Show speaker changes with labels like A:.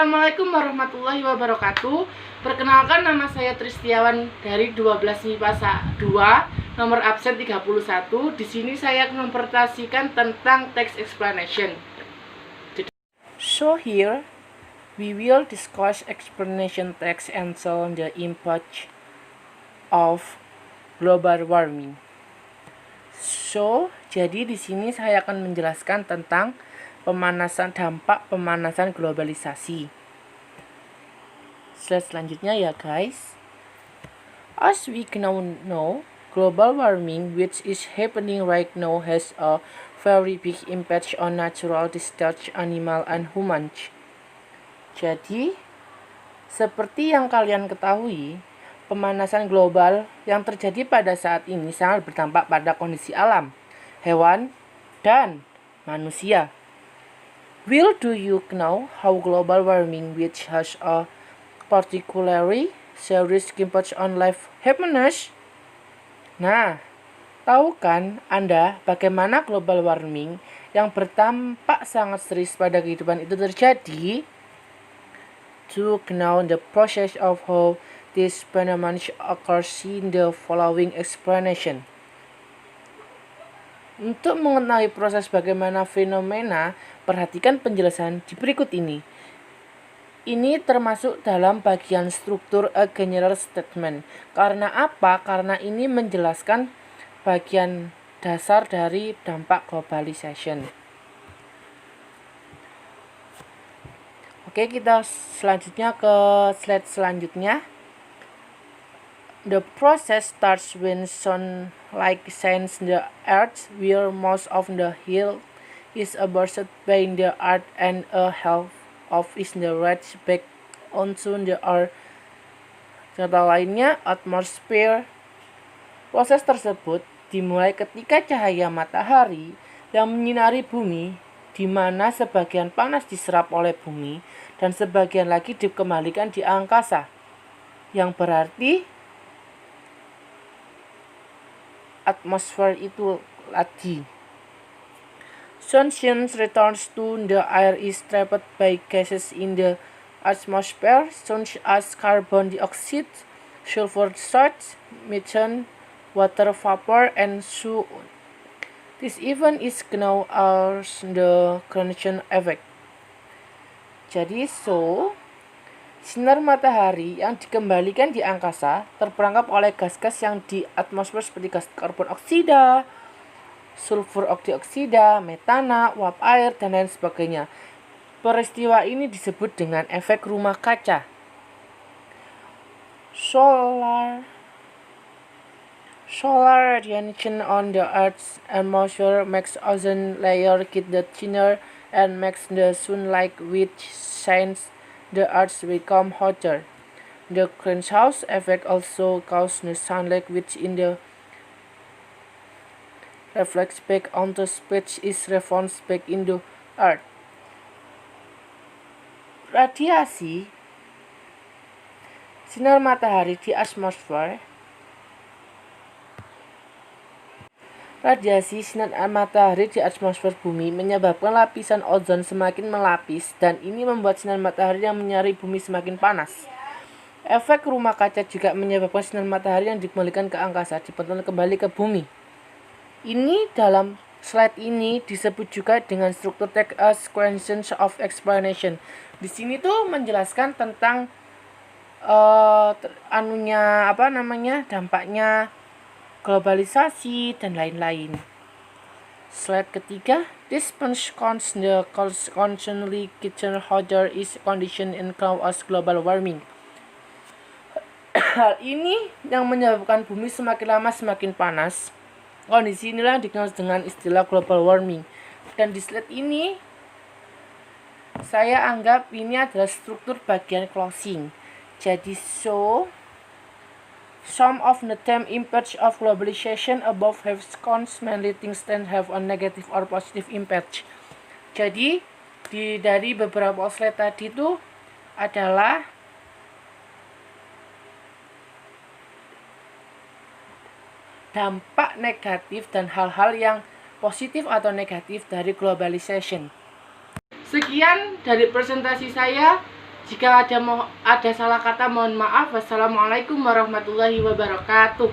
A: Assalamualaikum warahmatullahi wabarakatuh. Perkenalkan, nama saya Tristiawan dari 12 MIPA 2, nomor absen 31. Di sini saya akan mempresentasikan tentang text explanation. So here we will discuss explanation text and show the impact of global warming. So, jadi di sini saya akan menjelaskan tentang dampak pemanasan globalisasi. Slide selanjutnya ya guys. As we now know, global warming, which is happening right now, has a very big impact on natural disasters, animal and humans. Jadi, seperti yang kalian ketahui, pemanasan global yang terjadi pada saat ini sangat berdampak pada kondisi alam, hewan, dan manusia. Will do you know how global warming, which has a particularly serious impact on life happiness? Nah, tahu kan Anda bagaimana global warming yang berdampak sangat serius pada kehidupan itu terjadi? To know the process of how this phenomenon occurs in the following explanation. Untuk mengetahui proses bagaimana fenomena, perhatikan penjelasan di berikut ini. Ini termasuk dalam bagian struktur a general statement. Karena apa? Karena ini menjelaskan bagian dasar dari dampak globalization. Oke, kita selanjutnya ke slide selanjutnya. The process starts when sunlight shines the earth, where most of the heat is absorbed by the earth and a half of is the red back onto the earth. Kata lainnya, atmosfer. Proses tersebut dimulai ketika cahaya matahari yang menyinari bumi, di mana sebagian panas diserap oleh bumi dan sebagian lagi dikembalikan di angkasa, yang berarti atmosfer itu lagi. Sunshine returns to the air is trapped by gases in the atmosphere, such as carbon dioxide, sulfur dioxide, methane, water vapor, and so on. This event is known as the Greenhouse effect. Jadi, sinar matahari yang dikembalikan di angkasa terperangkap oleh gas-gas yang di atmosfer seperti gas karbon dioksida, sulfur dioksida, metana, uap air, dan lain sebagainya. Peristiwa ini disebut dengan efek rumah kaca. Solar radiation on the Earth's atmosphere makes ozone layer get thinner and makes the sunlight which shines the earth become hotter. The greenhouse effect also causes the sunlight which in the reflects back onto space is reflected back into earth. Radiasi sinar matahari di atmosfer. Radiasi sinar matahari di atmosfer bumi menyebabkan lapisan ozon semakin melapis, dan ini membuat sinar matahari yang menyinari bumi semakin panas. Efek rumah kaca juga menyebabkan sinar matahari yang dikembalikan ke angkasa dipantulkan kembali ke bumi. Ini dalam slide ini disebut juga dengan struktur text sequence of explanation. Di sini tuh menjelaskan tentang dampaknya globalisasi dan lain-lain. Slide ketiga, this constantly getting hotter is condition in cause global warming. Hal ini yang menyebabkan bumi semakin lama semakin panas. Kondisi inilah dikenal dengan istilah global warming. Dan di slide ini saya anggap ini adalah struktur bagian closing. Jadi some of the term impacts of globalization above have mainly things that have a negative or positive impact. Jadi dari beberapa slide tadi itu adalah dampak negatif dan hal-hal yang positif atau negatif dari globalization. Sekian dari presentasi saya. Jika ada salah kata mohon maaf. Wassalamualaikum warahmatullahi wabarakatuh.